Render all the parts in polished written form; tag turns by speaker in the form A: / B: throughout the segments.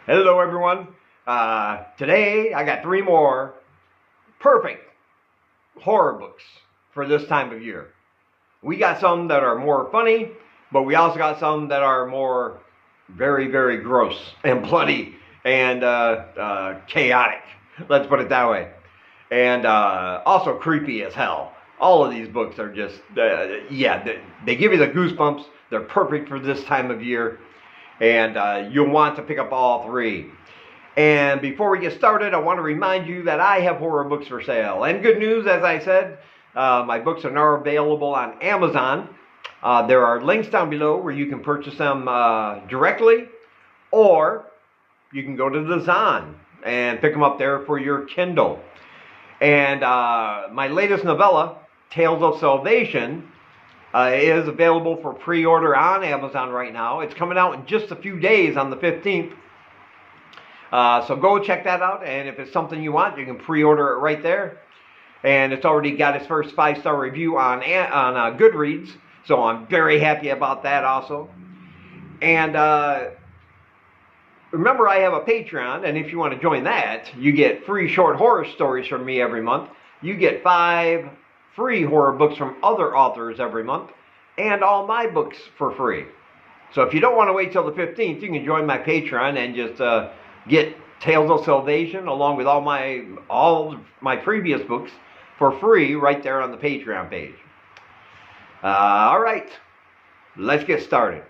A: Hello everyone. Today I got 3 more perfect horror books for this time of year. We got some that are more funny, but we also got some that are more very, very gross and bloody and chaotic. Let's put it that way. And also creepy as hell. All of these books are just, they give you the goosebumps. They're perfect for this time of year. And you'll want to pick up all 3. And before we get started, I want to remind you that I have horror books for sale. And good news, as I said, my books are now available on Amazon. There are links down below where you can purchase them directly, or you can go to the Zon and pick them up there for your Kindle. And my latest novella, Tales of Salvation, is available for pre-order on Amazon right now. It's coming out in just a few days on the 15th. So go check that out, and if it's something you want, you can pre-order it right there. And it's already got its first 5-star review on Goodreads, so I'm very happy about that also. And remember, I have a Patreon, and if you want to join that, you get free short horror stories from me every month. You get 5 free horror books from other authors every month, and all my books for free. So if you don't want to wait till the 15th, you can join my Patreon and just get Tales of Salvation along with all my previous books for free right there on the Patreon page. All right, let's get started.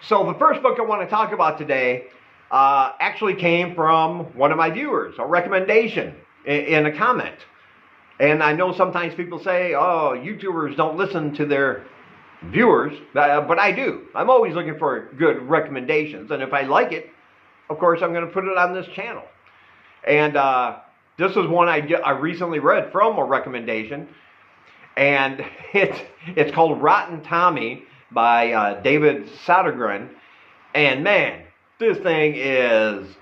A: So the first book I want to talk about today actually came from one of my viewers, a recommendation in a comment. And I know sometimes people say, oh, YouTubers don't listen to their viewers, but I do. I'm always looking for good recommendations, and if I like it, of course, I'm going to put it on this channel. And this is one I recently read from a recommendation, and it's called Rotten Tommy by David Sodergren. And man, this thing is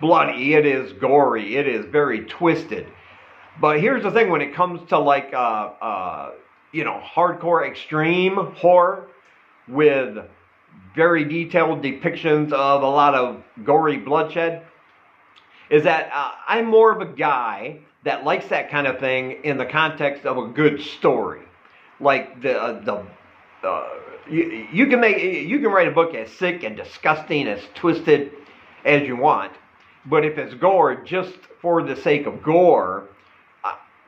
A: bloody, it is gory, it is very twisted. But here's the thing, when it comes to like, hardcore extreme horror with very detailed depictions of a lot of gory bloodshed, is that I'm more of a guy that likes that kind of thing in the context of a good story. Like you can write a book as sick and disgusting, as twisted as you want, but if it's gore just for the sake of gore,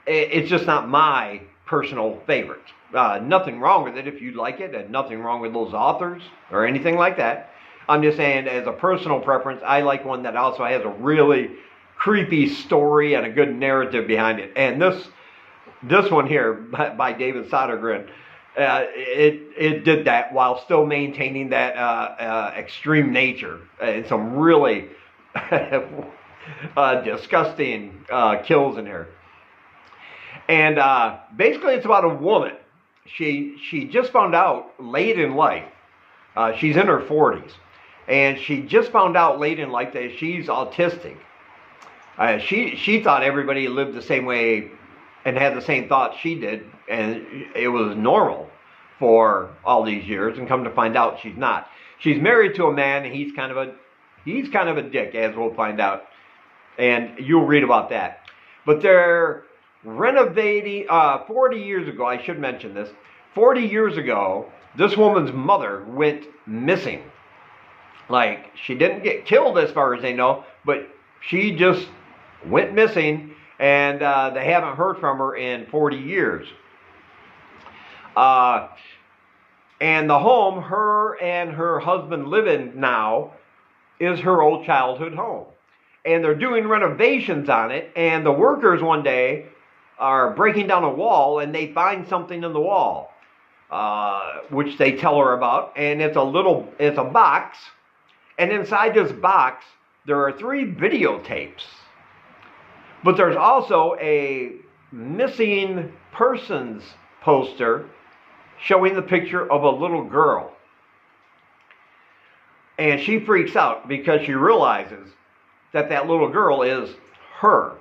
A: it's just not my personal favorite. Nothing wrong with it if you like it, and nothing wrong with those authors or anything like that. I'm just saying, as a personal preference, I like one that also has a really creepy story and a good narrative behind it. And this one here by David Sodergren, it did that while still maintaining that extreme nature and some really disgusting kills in here. And basically, it's about a woman. She just found out late in life, she's in her 40s, and she just found out late in life that she's autistic. She thought everybody lived the same way and had the same thoughts she did, and it was normal for all these years, and come to find out she's not. She's married to a man, and he's kind of a dick, as we'll find out, and you'll read about that. But they're renovating, 40 years ago, I should mention this, 40 years ago, this woman's mother went missing. Like, she didn't get killed as far as they know, but she just went missing, and they haven't heard from her in 40 years. And the home her and her husband live in now is her old childhood home. And they're doing renovations on it, and the workers one day are breaking down a wall, and they find something in the wall, which they tell her about, and it's a box, and inside this box there are 3 videotapes, but there's also a missing persons poster showing the picture of a little girl. And she freaks out because she realizes that that little girl is her.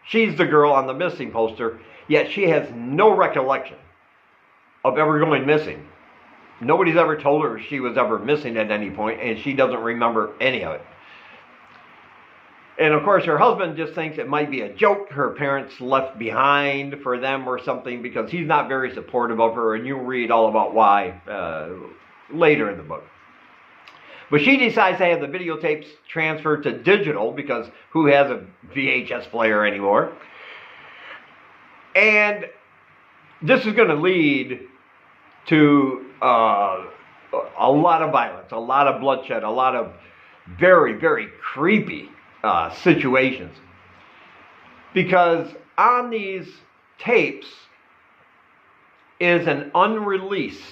A: She's the girl on the missing poster, yet she has no recollection of ever going missing. Nobody's ever told her she was ever missing at any point, and she doesn't remember any of it. And of course, her husband just thinks it might be a joke her parents left behind for them or something, because he's not very supportive of her, and you'll read all about why later in the book. But she decides to have the videotapes transferred to digital, because who has a VHS player anymore? And this is going to lead to a lot of violence, a lot of bloodshed, a lot of very, very creepy situations. Because on these tapes is an unreleased,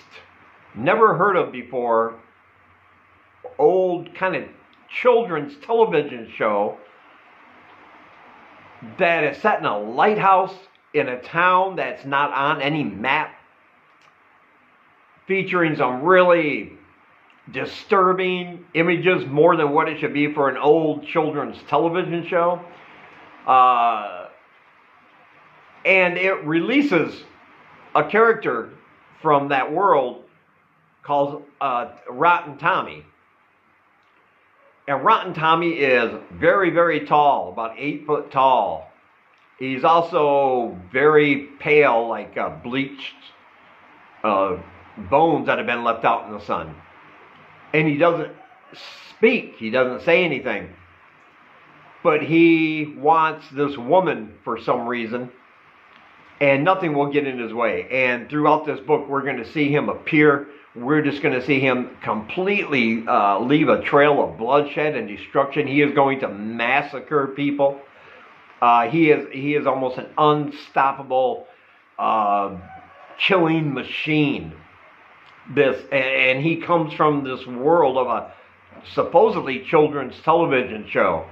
A: never heard of before, old kind of children's television show that is set in a lighthouse in a town that's not on any map, featuring some really disturbing images, more than what it should be for an old children's television show. And it releases a character from that world called Rotten Tommy. And Rotten Tommy is very, very tall, about 8 foot tall. He's also very pale, like bleached bones that have been left out in the sun. And he doesn't speak, he doesn't say anything. But he wants this woman for some reason, and nothing will get in his way. And throughout this book, we're going to see him appear. We're just going to see him completely leave a trail of bloodshed and destruction. He is going to massacre people. He is almost an unstoppable killing machine. And he comes from this world of a supposedly children's television show.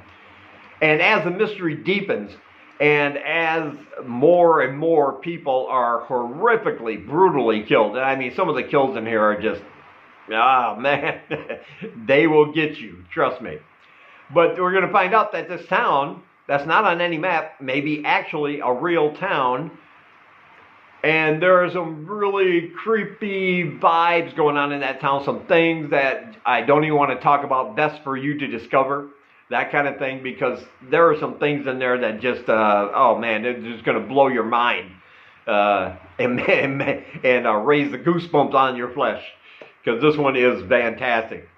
A: And as the mystery deepens, and as more and more people are horrifically, brutally killed, and I mean, some of the kills in here are just, man, they will get you, trust me. But we're going to find out that this town, that's not on any map, may be actually a real town. And there are some really creepy vibes going on in that town, some things that I don't even want to talk about, best for you to discover. That kind of thing, because there are some things in there that just, oh man, they're just going to blow your mind and raise the goosebumps on your flesh, because this one is fantastic.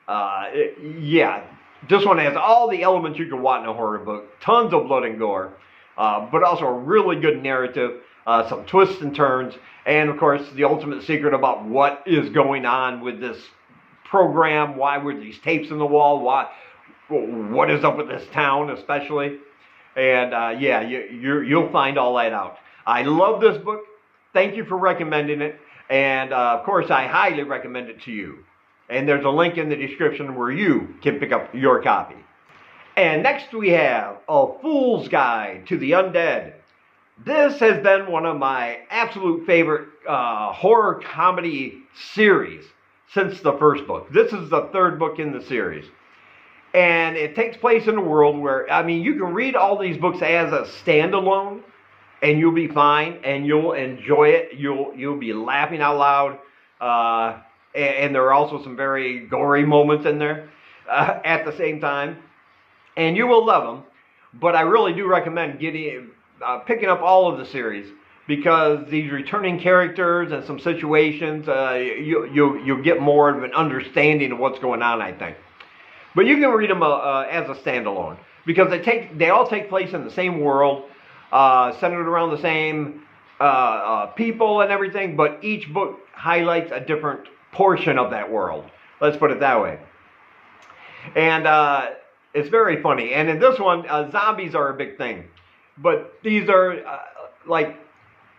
A: Yeah, this one has all the elements you can want in a horror book. Tons of blood and gore, but also a really good narrative, some twists and turns, and of course the ultimate secret about what is going on with this program. Why were these tapes in the wall? What is up with this town especially? And yeah, you'll find all that out. I love this book. Thank you for recommending it. And of course, I highly recommend it to you. And there's a link in the description where you can pick up your copy. And next we have A Fool's Guide to the Undead. This has been one of my absolute favorite horror comedy series since the first book. This is the third book in the series. And it takes place in a world where, I mean, you can read all these books as a standalone, and you'll be fine, and you'll enjoy it. You'll be laughing out loud, and there are also some very gory moments in there at the same time, and you will love them. But I really do recommend picking up all of the series, because these returning characters and some situations, you'll get more of an understanding of what's going on, I think. But you can read them as a standalone, because they all take place in the same world, centered around the same people and everything, but each book highlights a different portion of that world. Let's put it that way. And it's very funny. And in this one, zombies are a big thing. But these are, like,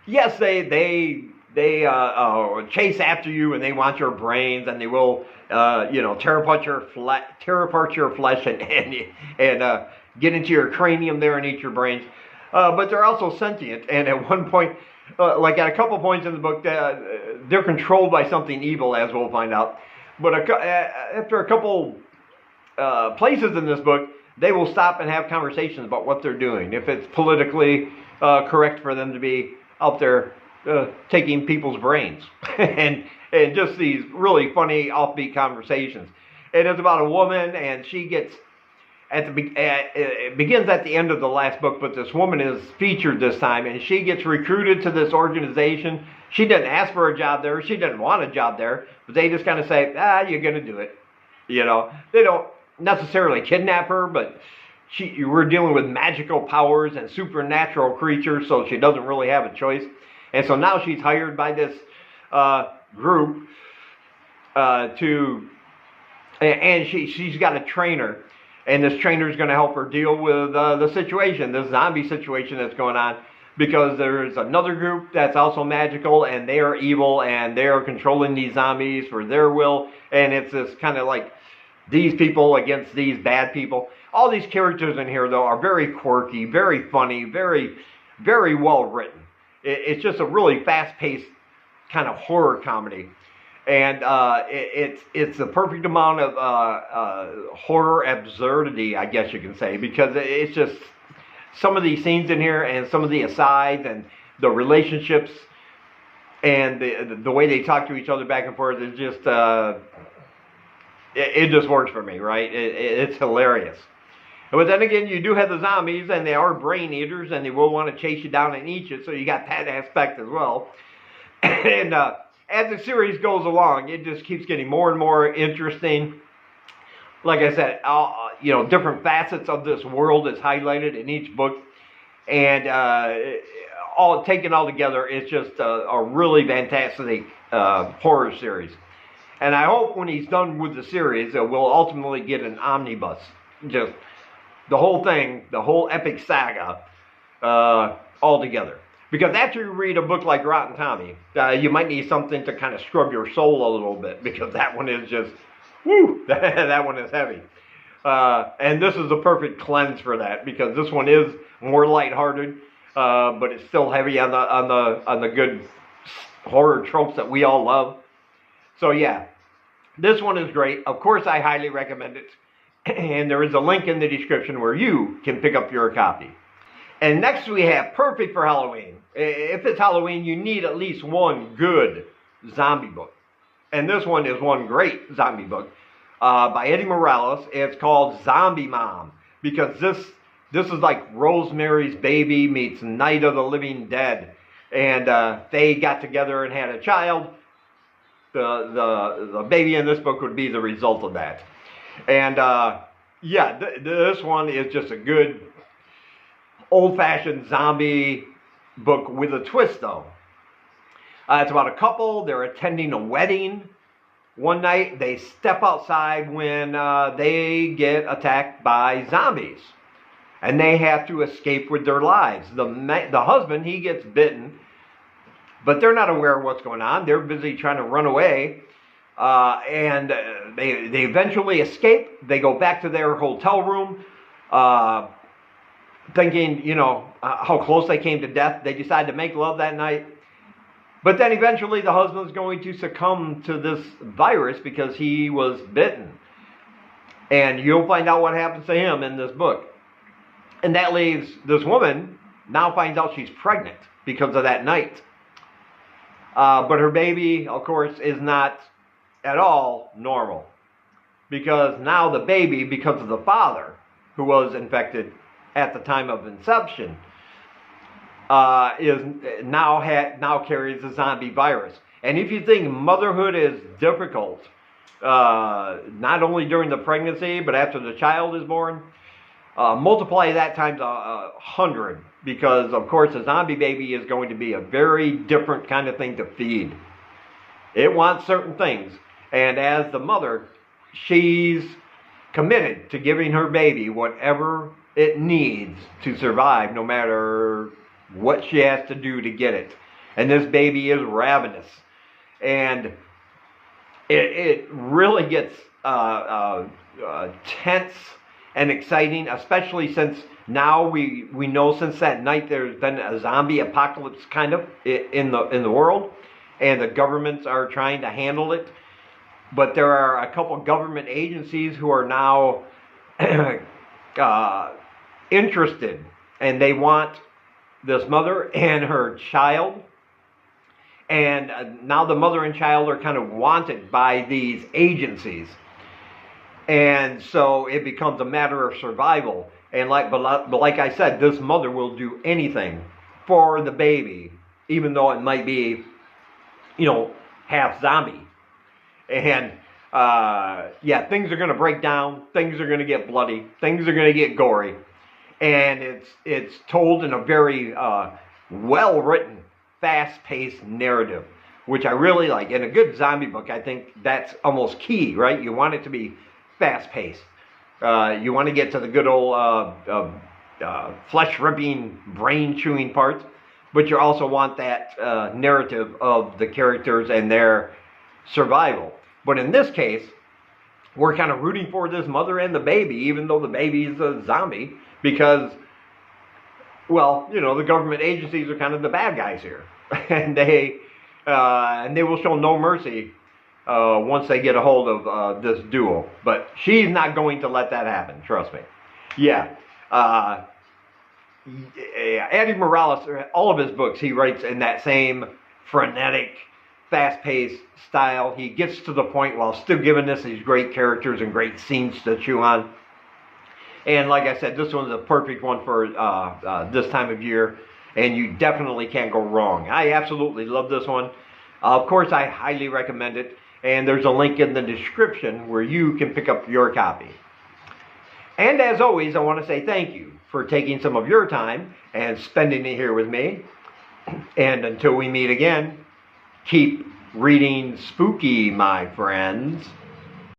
A: yes, they chase after you, and they want your brains, and they will, tear apart your flesh and get into your cranium there and eat your brains. But they're also sentient, and at one point, like at a couple points in the book, they're controlled by something evil, as we'll find out. But after a couple places in this book, they will stop and have conversations about what they're doing, if it's politically correct for them to be out there taking people's brains and and just these really funny, offbeat conversations. And it's about a woman, and she gets it begins at the end of the last book, but this woman is featured this time, and she gets recruited to this organization. She didn't ask for a job there. She didn't want a job there, but they just kind of say, you're going to do it. You know, they don't necessarily kidnap her, but we're dealing with magical powers and supernatural creatures, so she doesn't really have a choice. And so now she's hired by this group and she's got a trainer. And this trainer is going to help her deal with the situation, this zombie situation that's going on, because there's another group that's also magical, and they are evil, and they are controlling these zombies for their will. And it's this kind of like these people against these bad people. All these characters in here, though, are very quirky, very funny, very, very well written. It's just a really fast-paced kind of horror comedy. And it's the perfect amount of horror absurdity, I guess you can say, because it's just some of these scenes in here and some of the asides and the relationships and the way they talk to each other back and forth is just it just works for me, right? It's hilarious. But then again, you do have the zombies, and they are brain eaters, and they will want to chase you down and eat you, so you got that aspect as well. And as the series goes along, it just keeps getting more and more interesting. Like I said, different facets of this world is highlighted in each book. And all taken all together, it's just a really fantastic horror series. And I hope when he's done with the series, we'll ultimately get an omnibus. Just the whole thing, the whole epic saga, all together. Because after you read a book like Rotten Tommy, you might need something to kind of scrub your soul a little bit, because that one is just, whoo, that one is heavy. And this is the perfect cleanse for that, because this one is more lighthearted, but it's still heavy on the good horror tropes that we all love. So yeah, this one is great. Of course, I highly recommend it. And there is a link in the description where you can pick up your copy. And next we have Perfect for Halloween. If it's Halloween, you need at least one good zombie book. And this one is one great zombie book by Eddie Morales. It's called Zombie Mom, because this is like Rosemary's Baby meets Night of the Living Dead. And they got together and had a child. The baby in this book would be the result of that. And this one is just a good old-fashioned zombie book with a twist, though. It's about a couple. They're attending a wedding. One night, they step outside when they get attacked by zombies. And they have to escape with their lives. The husband, he gets bitten. But they're not aware of what's going on. They're busy trying to run away. And they eventually escape. They go back to their hotel room. Thinking, how close they came to death. They decide to make love that night. But then eventually the husband's going to succumb to this virus because he was bitten. And you'll find out what happens to him in this book. And that leaves this woman, now finds out she's pregnant because of that night. But her baby, of course, is not at all normal. Because now the baby, because of the father, who was infected at the time of inception, now carries the zombie virus. And if you think motherhood is difficult, not only during the pregnancy, but after the child is born, multiply that times 100, because of course a zombie baby is going to be a very different kind of thing to feed. It wants certain things, and as the mother, she's committed to giving her baby whatever it needs to survive, no matter what she has to do to get it. And this baby is ravenous, and it really gets tense and exciting, especially since now we know since that night there's been a zombie apocalypse kind of in the world, and the governments are trying to handle it. But there are a couple government agencies who are now interested, and they want this mother and her child And now the mother and child are kind of wanted by these agencies. And so it becomes a matter of survival. And but like I said, this mother will do anything for the baby, even though it might be, half zombie. And yeah, things are going to break down. Things are going to get bloody. Things are going to get gory. And it's told in a very well-written, fast-paced narrative, which I really like. In a good zombie book, I think that's almost key, right? You want it to be fast-paced. You want to get to the good old flesh-ripping, brain-chewing parts, but you also want that narrative of the characters and their survival. But in this case, we're kind of rooting for this mother and the baby, even though the baby's a zombie, because, well, the government agencies are kind of the bad guys here. And they will show no mercy once they get a hold of this duo. But she's not going to let that happen, trust me. Yeah. Andy Morales, all of his books, he writes in that same frenetic, fast-paced style. He gets to the point while still giving us these great characters and great scenes to chew on. And like I said, this one's a perfect one for this time of year, and you definitely can't go wrong. I absolutely love this one. Of course, I highly recommend it, and there's a link in the description where you can pick up your copy. And as always, I want to say thank you for taking some of your time and spending it here with me. And until we meet again, keep reading spooky, my friends.